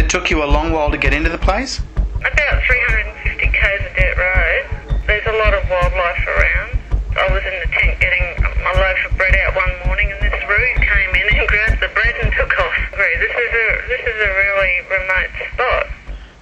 it took you a long while to get into the place? About 350 k's of dirt road. There's a lot of wildlife around. I was in the tent getting my loaf of bread out one morning, and this rood came in and grabbed the bread and took off. This is a really remote spot.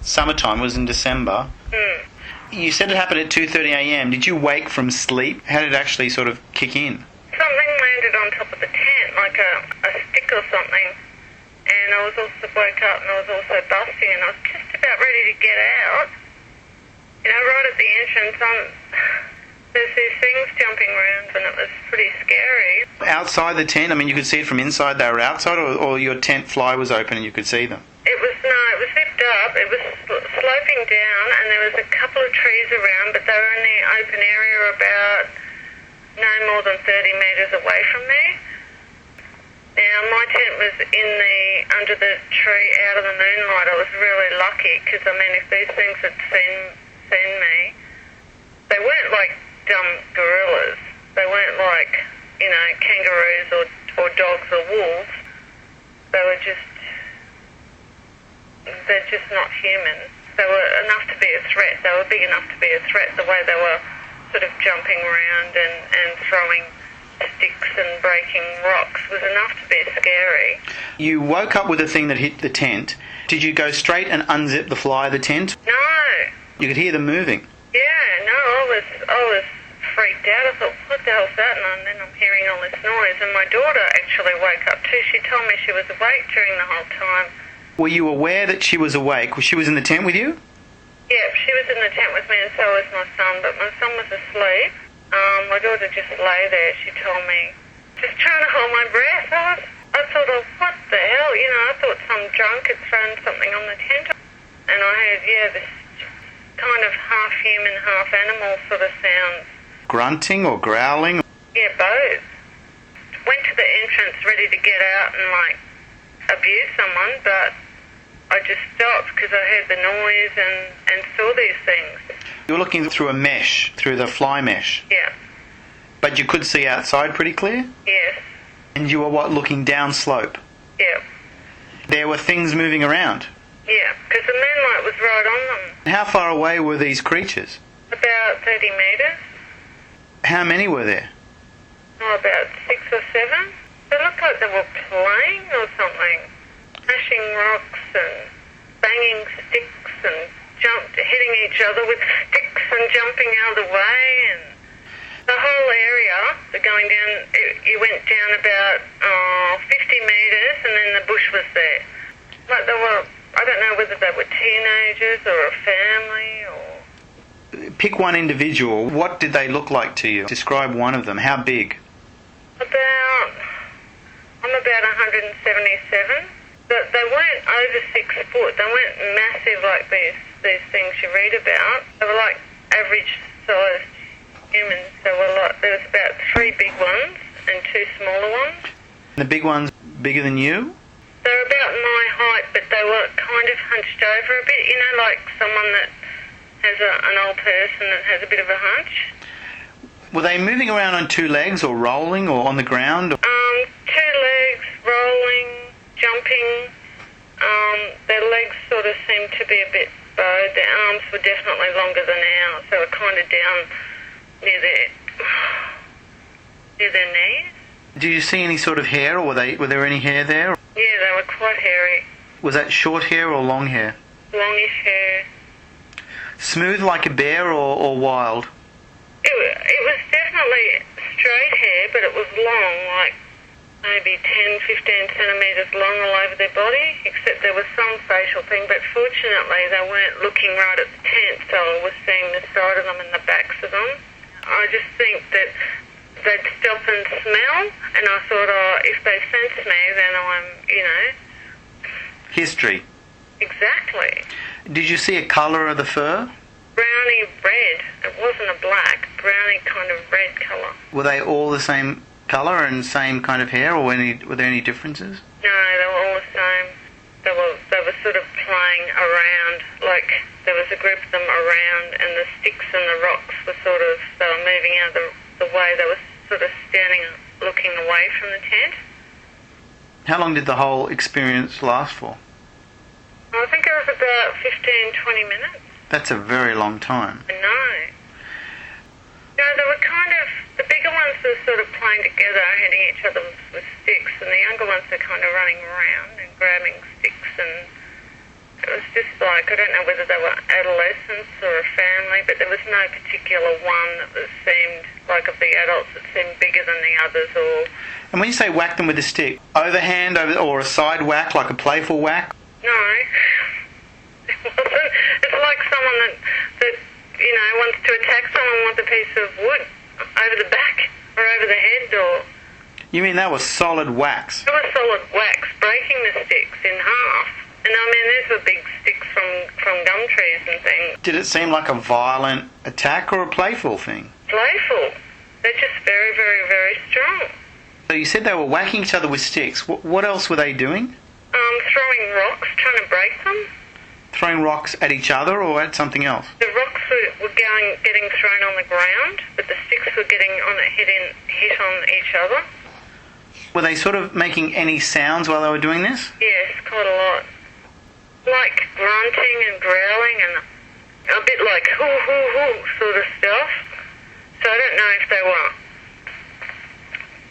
Summertime was in December. You said it happened at 2:30 a.m. Did you wake from sleep? How did it actually sort of kick in? Something landed on top of the tent, like a stick or something. And I was also woke up and I was also busting, and I was just about ready to get out. You know, right at the entrance, there's these things jumping around, and it was pretty scary. Outside the tent? I mean, you could see it from inside. They were outside, or your tent fly was open and you could see them? It was zipped up. It was sloping down, and there was a couple of trees around, but they were in the open area about no more than 30 metres away from me. Now, my tent was under the tree out of the moonlight. I was really lucky, because, I mean, if these things had seen me, they weren't like dumb gorillas. They weren't like, you know, kangaroos or dogs or wolves. They're just not human. They were enough to be a threat. They were big enough to be a threat, the way they were sort of jumping around and throwing sticks and breaking rocks was enough to be scary. You woke up with a thing that hit the tent. Did you go straight and unzip the fly of the tent? No. You could hear them moving? Yeah, no, I was freaked out. I thought, what the hell's that? And then I'm hearing all this noise. And my daughter actually woke up too. She told me she was awake during the whole time. Were you aware that she was awake? She was in the tent with you? Yeah, she was in the tent with me, and so was my son, but my son was asleep. My daughter just lay there, she told me, just trying to hold my breath. I thought, oh, what the hell? You know, I thought some drunk had thrown something on the tent. And I heard, this kind of half-human, half-animal sort of sounds. Grunting or growling? Yeah, both. Went to the entrance ready to get out and, like, abuse someone, but I just stopped because I heard the noise and saw these things. You were looking through a mesh, through the fly mesh? Yeah. But you could see outside pretty clear? Yes. And you were, looking down slope? Yeah. There were things moving around? Yeah, because the moonlight was right on them. How far away were these creatures? About 30 metres. How many were there? Oh, about 6 or 7. They looked like they were playing or something. Smashing rocks and banging sticks and hitting each other with sticks and jumping out of the way. And the whole area, going down, you went down about 50 metres, and then the bush was there. Like they were, I don't know whether they were teenagers or a family or... Pick one individual. What did they look like to you? Describe one of them. How big? I'm about 177. But they weren't over 6 foot. They weren't massive like these things you read about. They were like average-sized humans. There was about 3 big ones and 2 smaller ones. The big ones bigger than you? They were about my height, but they were kind of hunched over a bit. You know, like someone that has an old person that has a bit of a hunch. Were they moving around on 2 legs or rolling or on the ground? 2 legs, rolling, jumping. Their legs sort of seemed to be a bit bowed. Their arms were definitely longer than ours. They were kind of down near their knees. Did you see any sort of hair, or were there any hair there? Yeah, they were quite hairy. Was that short hair or long hair? Longish hair. Smooth like a bear or wild? It was definitely straight hair, but it was long, like maybe 10, 15 centimetres long all over their body, except there was some facial thing, but fortunately they weren't looking right at the tent, so I was seeing the side of them and the backs of them. I just think that they'd stop and smell, and I thought, if they sense me, then I'm, History. Exactly. Did you see a colour of the fur? Browny red. It wasn't a black, browny kind of red colour. Were they all the same colour and same kind of hair, or were there any differences? No, they were all the same. They were sort of playing around, like there was a group of them around, and the sticks and the rocks were they were moving out of the way. They were sort of standing, looking away from the tent. How long did the whole experience last for? I think it was about 15, 20 minutes. That's a very long time. I know. No, they were kind of, the bigger ones were sort of playing together, hitting each other with sticks, and the younger ones were kind of running around and grabbing sticks, and it was just like, I don't know whether they were adolescents or a family, but there was no particular one that seemed, like of the adults, that seemed bigger than the others, or... And when you say whack them with a stick, overhand or a side whack, like a playful whack? No. It wasn't. It's like someone that wants to attack someone with a piece of wood over the back or over the head, or... You mean that was solid whacks? It was solid whacks, breaking the sticks in half. And I mean, these were big sticks from gum trees and things. Did it seem like a violent attack or a playful thing? Playful. They're just very, very, very strong. So you said they were whacking each other with sticks. What else were they doing? Throwing rocks, trying to break them. Throwing rocks at each other or at something else? The rocks were getting thrown on the ground, but the sticks were getting hit on each other. Were they sort of making any sounds while they were doing this? Yes, quite a lot. Like grunting and growling and a bit like hoo hoo hoo sort of stuff. So I don't know if they were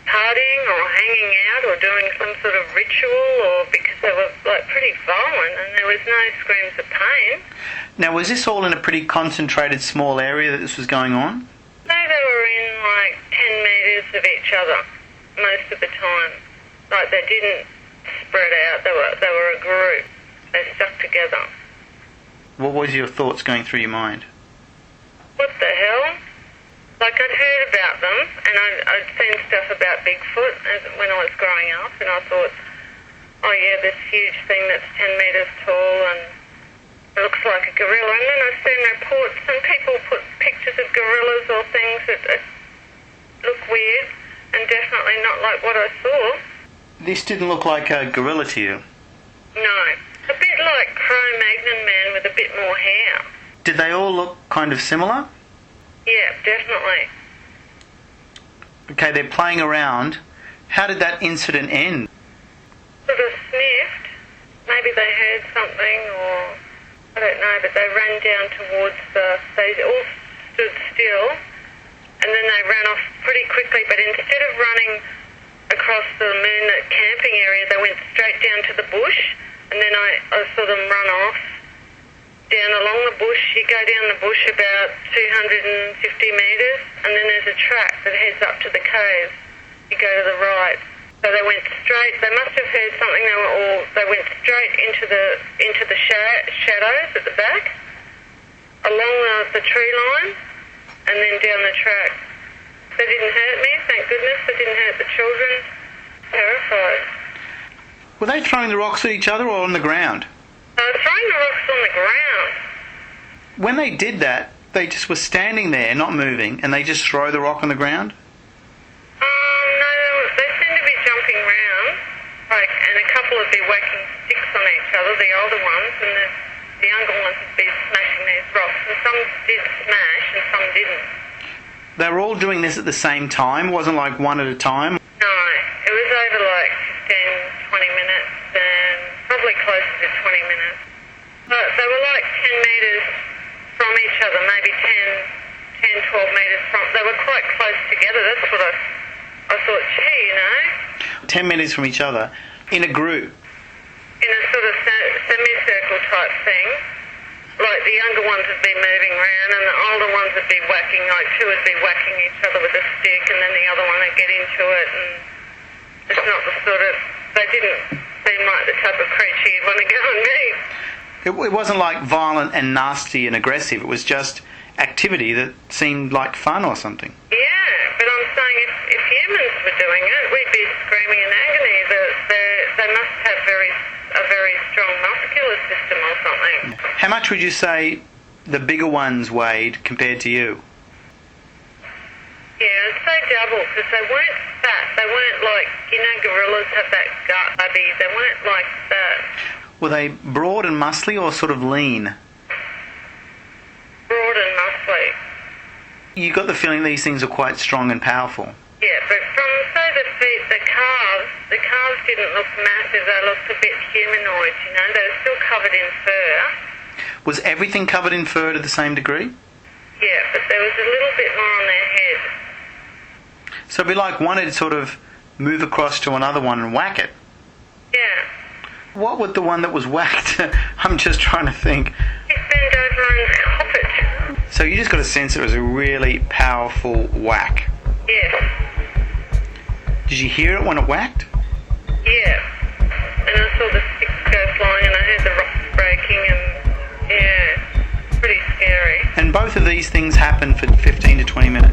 partying or hanging out or doing some sort of ritual, or because they were like pretty violent and there was no screams of pain. Now, was this all in a pretty concentrated small area that this was going on? No, they were in like 10 metres of each other most of the time. Like they didn't spread out, they were a group. They stuck together. What was your thoughts going through your mind? What the hell? Like, I'd heard about them, and I'd seen stuff about Bigfoot when I was growing up, and I thought, oh yeah, this huge thing that's 10 metres tall, and it looks like a gorilla. And then I've seen reports, and people put pictures of gorillas or things that look weird, and definitely not like what I saw. This didn't look like a gorilla to you? No. A bit like Cro-Magnon man with a bit more hair. Did they all look kind of similar? Yeah, definitely. Okay, they're playing around. How did that incident end? Sort of sniffed. Maybe they heard something, or I don't know, but they ran down towards they all stood still, and then they ran off pretty quickly, but instead of running across the Moonlit camping area, they went straight down to the bush, and then I saw them run off down along the bush. You go down the bush about 250 metres, and then there's a track that heads up to the cave. You go to the right. So they went straight. They must have heard something. They went straight into the shadows at the back, along the tree line, and then down the track. They didn't hurt me, thank goodness. They didn't hurt the children. Terrified. Were they throwing the rocks at each other or on the ground? They were throwing the rocks on the ground. When they did that, they just were standing there, not moving, and they just throw the rock on the ground? No, they seem to be jumping around, and a couple would be whacking sticks on each other, the older ones, and the younger ones would be smashing these rocks, and some did smash and some didn't. They were all doing this at the same time? It wasn't like one at a time? No, it was over like 15, 20 minutes, and probably closer to 20 minutes. But they were like 10 metres from each other, maybe 10, 12 metres from. They were quite close together. That's what I thought, gee, 10 metres from each other, in a group? In a sort of semicircle type thing. Like the younger ones would be moving around and the older ones would be whacking, like two would be whacking each other with a stick, and then the other one would get into it, and it's not the sort of, they didn't seem like the type of creature you'd want to go and meet. It wasn't like violent and nasty and aggressive. It was just activity that seemed like fun or something. Yeah, but I'm saying if humans were doing it, we'd be screaming in agony. They must have a very strong muscular system or something. How much would you say the bigger ones weighed compared to you? Yeah, I'd say double, because they weren't fat. They weren't like, gorillas have that gut, maybe. They weren't like that. Were they broad and muscly or sort of lean? Broad and muscly. You got the feeling these things are quite strong and powerful. Yeah, Yeah, but from, say, the feet, the calves didn't look massive. They looked a bit humanoid, you know. They were still covered in fur. Was everything covered in fur to the same degree? Yeah, but there was a little bit more on their head. So it'd be like one would sort of move across to another one and whack it. Yeah. What would the one that was whacked? I'm just trying to think. He bent over and cop it. So you just got a sense it was a really powerful whack. Yes. Did you hear it when it whacked? Yeah. And I saw the sticks go flying and I heard the rocks breaking and, yeah, pretty scary. And both of these things happened for 15 to 20 minutes.